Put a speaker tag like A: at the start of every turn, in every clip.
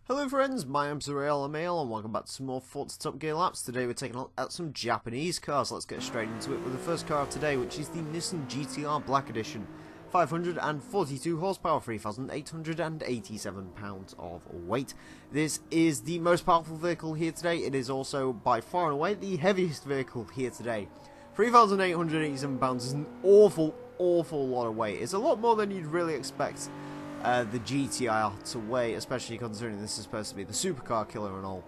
A: Hello friends, my name's Emile and welcome back to some more Forza Top Gear laps. Today we're taking a look at some Japanese cars. Let's get straight into it with the first car of today, which is the Nissan GT-R Black Edition. 542 horsepower, 3,887 pounds of weight. This is the most powerful vehicle here today. It is also by far and away the heaviest vehicle here today. 3,887 pounds is an awful lot of weight. It's a lot more than you'd really expect the GT-R to weigh, especially considering this is supposed to be the supercar killer and all.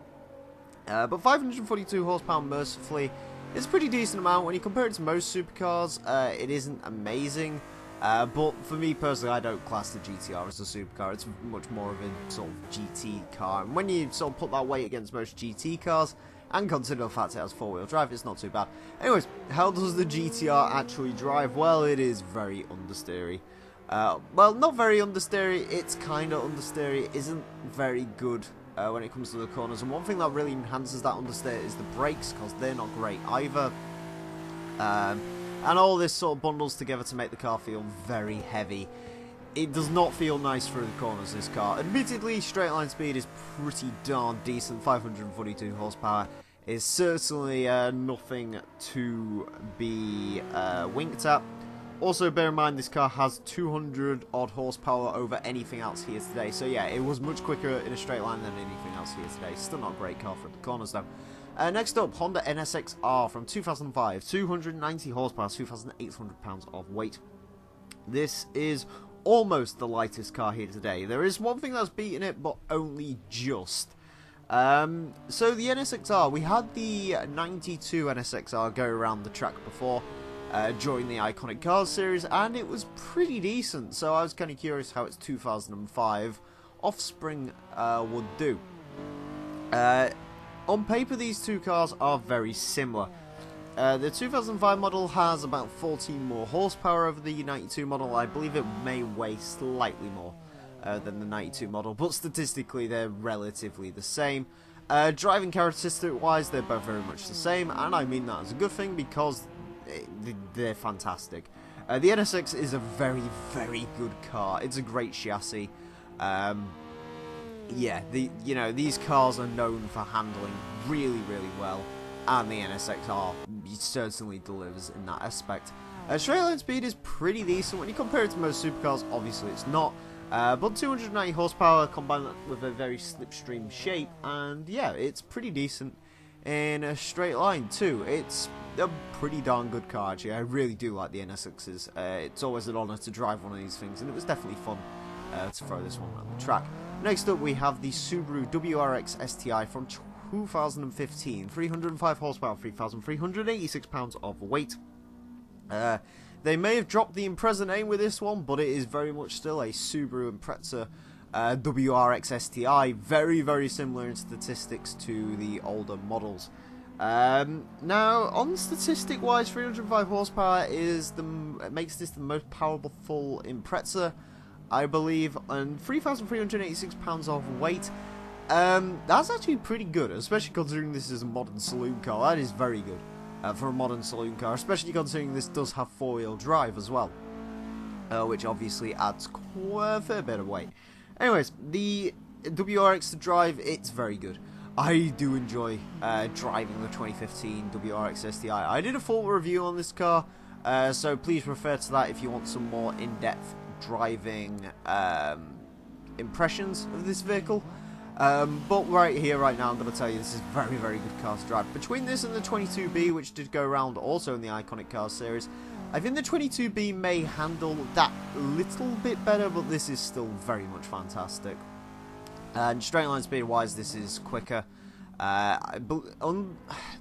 A: But 542 horsepower, mercifully, is a pretty decent amount. When you compare it to most supercars, it isn't amazing. But for me personally, I don't class the GT-R as a supercar. It's much more of a sort of GT car. And when you sort of put that weight against most GT cars, and consider the fact it has four-wheel drive, it's not too bad. Anyways, how does the GT-R actually drive? Well, it is very understeery. Well, not very understeery, it's kind of understeery. It isn't very good when it comes to the corners, and one thing that really enhances that understeer is the brakes, because they're not great either. And all this sort of bundles together to make the car feel very heavy. It does not feel nice through the corners, this car. Admittedly, straight line speed is pretty darn decent. 542 horsepower is certainly nothing to be winked at. Also, bear in mind, this car has 200 odd horsepower over anything else here today. So yeah, it was much quicker in a straight line than anything else here today. Still not a great car for the corners though. Next up, Honda NSX-R from 2005. 290 horsepower, 2,800 pounds of weight. This is almost the lightest car here today. There is one thing that's beating it, but only just. So the NSX-R, we had the 92 NSX-R go around the track before. During the Iconic Cars series, and it was pretty decent, so I was kind of curious how its 2005 offspring would do. On paper, these two cars are very similar. The 2005 model has about 14 more horsepower over the 92 model. I believe it may weigh slightly more than the 92 model, but statistically they're relatively the same. Driving characteristic-wise, they're both very much the same, and I mean that as a good thing because they're fantastic. The NSX is a very good car. It's a great chassis. Yeah, these cars are known for handling really well, and the NSX-R certainly delivers in that aspect. Straight line speed is pretty decent when you compare it to most supercars. Obviously, it's not. But 290 horsepower combined with a very slipstream shape, and yeah, it's pretty decent in a straight line too. It's a pretty darn good car actually. I really do like the NSXs. It's always an honour to drive one of these things, and it was definitely fun to throw this one around the track. Next up we have the Subaru WRX STI from 2015. 305 horsepower, 3,386 pounds of weight. They may have dropped the Impreza name with this one, but it is very much still a Subaru Impreza WRX STI, very similar in statistics to the older models. Now, on statistic wise, 305 horsepower makes this the most powerful Impreza, I believe, and 3,386 pounds of weight. That's actually pretty good, especially considering this is a modern saloon car. That is very good for a modern saloon car, especially considering this does have four-wheel drive as well, which obviously adds quite a fair bit of weight. Anyways, the WRX to drive, it's very good. I do enjoy driving the 2015 WRX STI. I did a full review on this car, so please refer to that if you want some more in-depth driving impressions of this vehicle. But right here, right now, I'm going to tell you this is very good car to drive. Between this and the 22B, which did go around also in the Iconic Cars series, I think the 22B may handle that a little bit better, but this is still very much fantastic. And straight line speed wise, this is quicker. The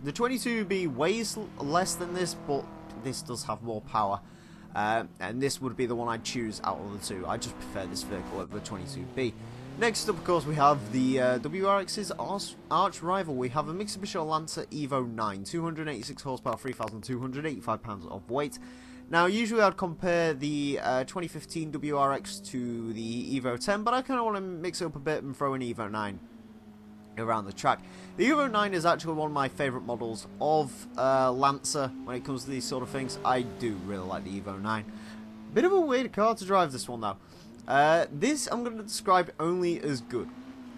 A: 22B weighs less than this, but this does have more power. And this would be the one I'd choose out of the two. I just prefer this vehicle over the 22B. Next up, of course, we have the WRX's arch rival. We have a Mitsubishi Lancer EVO IX, 286 horsepower, 3,285 pounds of weight. Now, usually I'd compare the 2015 WRX to the EVO X, but I kind of want to mix it up a bit and throw an EVO IX around the track. The EVO IX is actually one of my favourite models of Lancer when it comes to these sort of things. I do really like the EVO IX. Bit of a weird car to drive, this one though. This I'm going to describe only as good.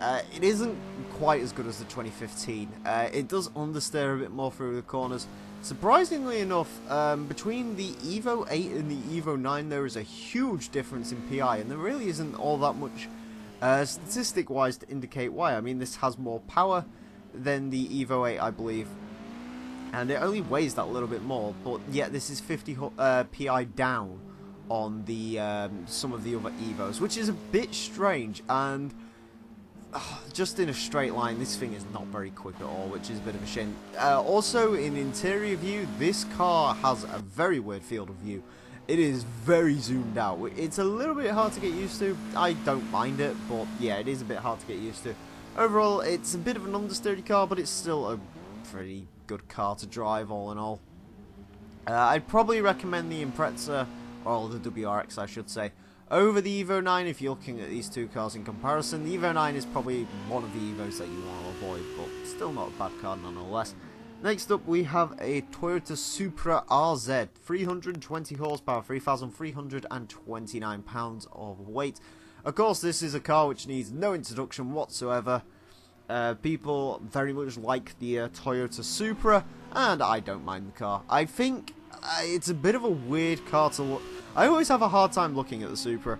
A: it isn't quite as good as the 2015. It does understeer a bit more through the corners. Surprisingly enough, between the EVO 8 and the EVO 9 there is a huge difference in PI, and there really isn't all that much statistic-wise to indicate why. I mean, this has more power than the EVO 8, I believe, and it only weighs that little bit more, but yet this is 50 PI down on the some of the other EVOs, which is a bit strange, and just in a straight line, this thing is not very quick at all, which is a bit of a shame. Also, in interior view, this car has a very weird field of view. It is very zoomed out. It's a little bit hard to get used to. I don't mind it, but yeah, it is a bit hard to get used to. Overall, it's a bit of an understeered car, but it's still a pretty good car to drive, all in all. I'd probably recommend the Impreza, or the WRX, I should say, over the EVO 9 if you're looking at these two cars in comparison. The EVO 9 is probably one of the EVOs that you want to avoid, but still not a bad car nonetheless. Next up, we have a Toyota Supra RZ, 320 horsepower, 3,329 pounds of weight. Of course, this is a car which needs no introduction whatsoever. People very much like the Toyota Supra, and I don't mind the car. I think it's a bit of a weird car to look. I always have a hard time looking at the Supra.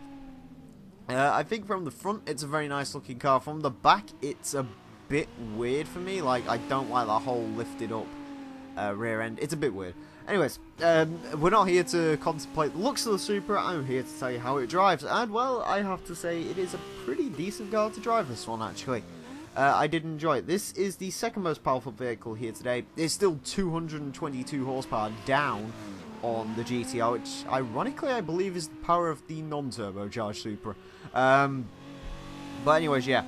A: I think from the front, it's a very nice looking car. From the back, it's a bit weird for me. Like, I don't like that whole lifted up rear end. It's a bit weird. Anyways, we're not here to contemplate the looks of the Supra. I'm here to tell you how it drives. And, well, I have to say it is a pretty decent car to drive, this one, actually. I did enjoy it. This is the second most powerful vehicle here today. It's still 222 horsepower down on the GTR, which ironically I believe is the power of the non-turbocharged Supra. But anyways, yeah,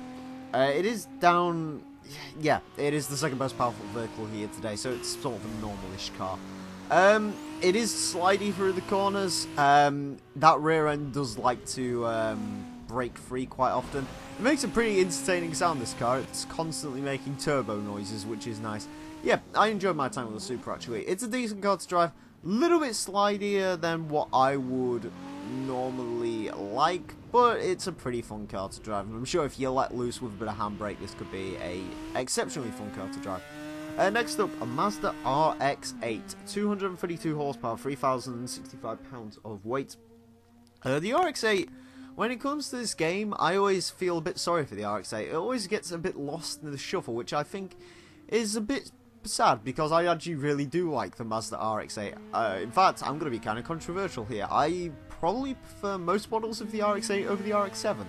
A: it is down. Yeah, it is the second most powerful vehicle here today, so it's sort of a normal-ish car. It is slidey through the corners. That rear end does like to break free quite often. It makes a pretty entertaining sound, this car. It's constantly making turbo noises, which is nice. Yeah, I enjoyed my time with the Supra, actually. It's a decent car to drive. A little bit slidier than what I would normally like, but it's a pretty fun car to drive. And I'm sure if you let loose with a bit of handbrake, this could be a exceptionally fun car to drive. Next up, a Mazda RX-8, 232 horsepower, 3,065 pounds of weight. The RX-8, when it comes to this game, I always feel a bit sorry for the RX-8. It always gets a bit lost in the shuffle, which I think is a bit sad, because I actually really do like the Mazda RX-8. In fact, I'm going to be kind of controversial here. I probably prefer most models of the RX-8 over the RX-7.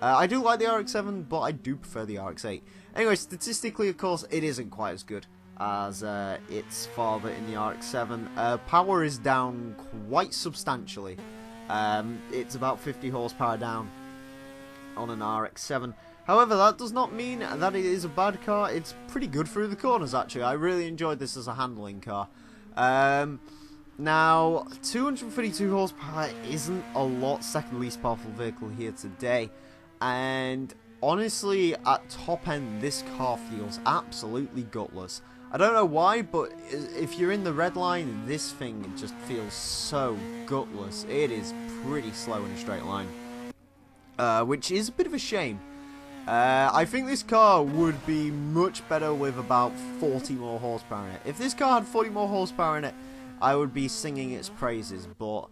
A: I do like the RX-7, but I do prefer the RX-8. Anyway, statistically, of course, it isn't quite as good as its father in the RX-7. Power is down quite substantially. It's about 50 horsepower down on an RX-7. However, that does not mean that it is a bad car. It's pretty good through the corners, actually. I really enjoyed this as a handling car. Now, 232 horsepower isn't a lot. Second least powerful vehicle here today. And honestly, at top end, this car feels absolutely gutless. I don't know why, but if you're in the red line, this thing just feels so gutless. It is pretty slow in a straight line, which is a bit of a shame. I think this car would be much better with about 40 more horsepower in it. If this car had 40 more horsepower in it, I would be singing its praises, but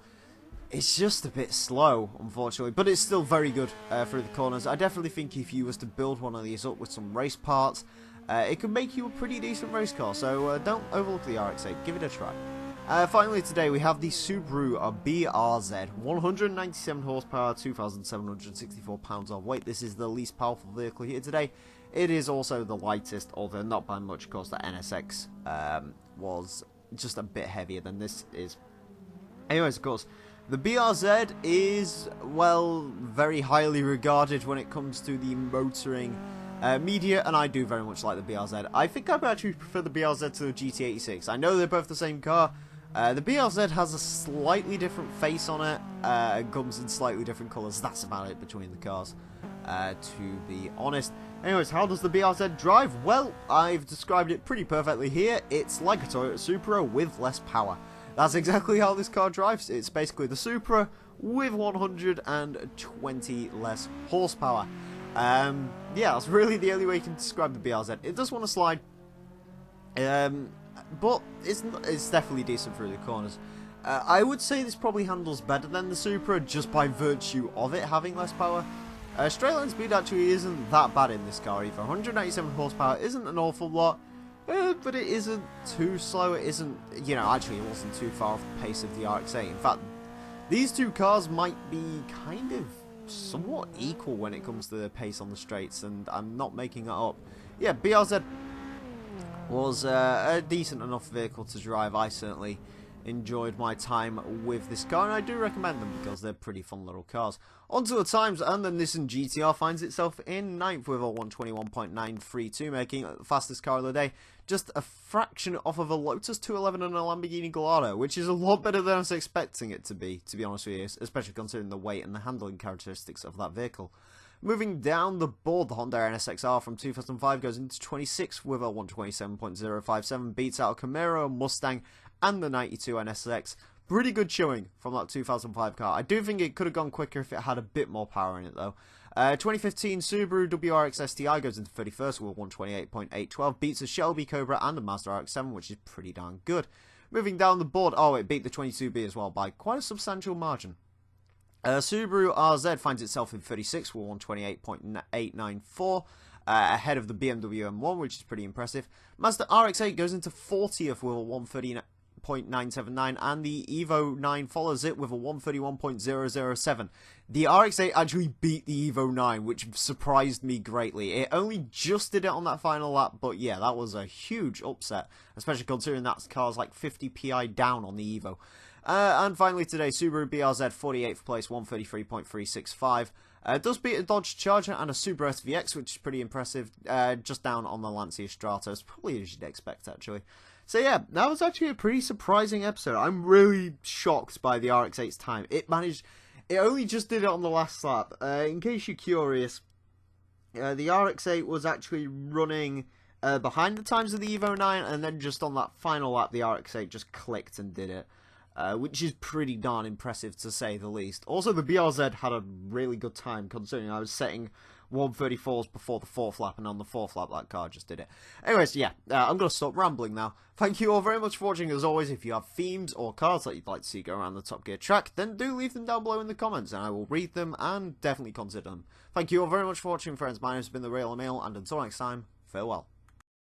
A: it's just a bit slow, unfortunately. But it's still very good through the corners. I definitely think if you was to build one of these up with some race parts, it could make you a pretty decent race car. So don't overlook the RX-8. Give it a try. Finally today we have the Subaru BRZ, 197 horsepower, 2,764 pounds of weight. This is the least powerful vehicle here today. It is also the lightest, although not by much. Of course, the NSX was just a bit heavier than this is. Anyways, of course, the BRZ is, well, very highly regarded when it comes to the motoring media, and I do very much like the BRZ. I think I actually prefer the BRZ to the GT86. I know they're both the same car. The BRZ has a slightly different face on it, and comes in slightly different colours. That's about it between the cars, to be honest. Anyways, how does the BRZ drive? Well, I've described it pretty perfectly here. It's like a Toyota Supra with less power. That's exactly how this car drives. It's basically the Supra with 120 less horsepower. Yeah, that's really the only way you can describe the BRZ. It does want to slide, but it's definitely decent through the corners. I would say this probably handles better than the Supra just by virtue of it having less power. Straight line speed actually isn't that bad in this car either. 197 horsepower isn't an awful lot, but it isn't too slow. It isn't, you know, actually it wasn't too far off the pace of the RX-8. In fact, these two cars might be kind of somewhat equal when it comes to the pace on the straights, and I'm not making that up. Yeah, BRZ was a decent enough vehicle to drive. I certainly enjoyed my time with this car, and I do recommend them because they're pretty fun little cars. On to the times, and the Nissan GT-R finds itself in 9th with a 121.932, making it the fastest car of the day, just a fraction off of a Lotus 211 and a Lamborghini Gallardo, which is a lot better than I was expecting it to be honest with you, especially considering the weight and the handling characteristics of that vehicle. Moving down the board, the Honda NSX-R from 2005 goes into 26th with a 127.057, beats out a Camaro, a Mustang, and the 92 NSX. Pretty good showing from that 2005 car. I do think it could have gone quicker if it had a bit more power in it though. 2015 Subaru WRX STI goes into 31st with 128.812, beats a Shelby Cobra and a Mazda RX-7, which is pretty darn good. Moving down the board, oh, it beat the 22B as well by quite a substantial margin. Subaru RZ finds itself in 36th with 128.894, ahead of the BMW M1, which is pretty impressive. Mazda RX-8 goes into 40th with a 139.979, and the EVO IX follows it with a 131.007. The RX-8 actually beat the EVO IX, which surprised me greatly. It only just did it on that final lap, but yeah, that was a huge upset, especially considering that car's like 50 PI down on the EVO. And finally today, Subaru BRZ 48th place, 133.365. Does beat a Dodge Charger and a Supra SVX, which is pretty impressive, just down on the Lancia Stratos, probably as you'd expect actually. So yeah, that was actually a pretty surprising episode. I'm really shocked by the RX-8's time. It only just did it on the last lap. In case you're curious, the RX-8 was actually running behind the times of the EVO IX, and then just on that final lap, the RX-8 just clicked and did it. Which is pretty darn impressive to say the least. Also, the BRZ had a really good time considering I was setting 134s before the 4th lap, and on the 4th lap that car just did it. Anyways, yeah, I'm going to stop rambling now. Thank you all very much for watching. As always, if you have themes or cars that you'd like to see go around the Top Gear track, then do leave them down below in the comments, and I will read them and definitely consider them. Thank you all very much for watching, friends. My name has been The Real Emile, and until next time, farewell.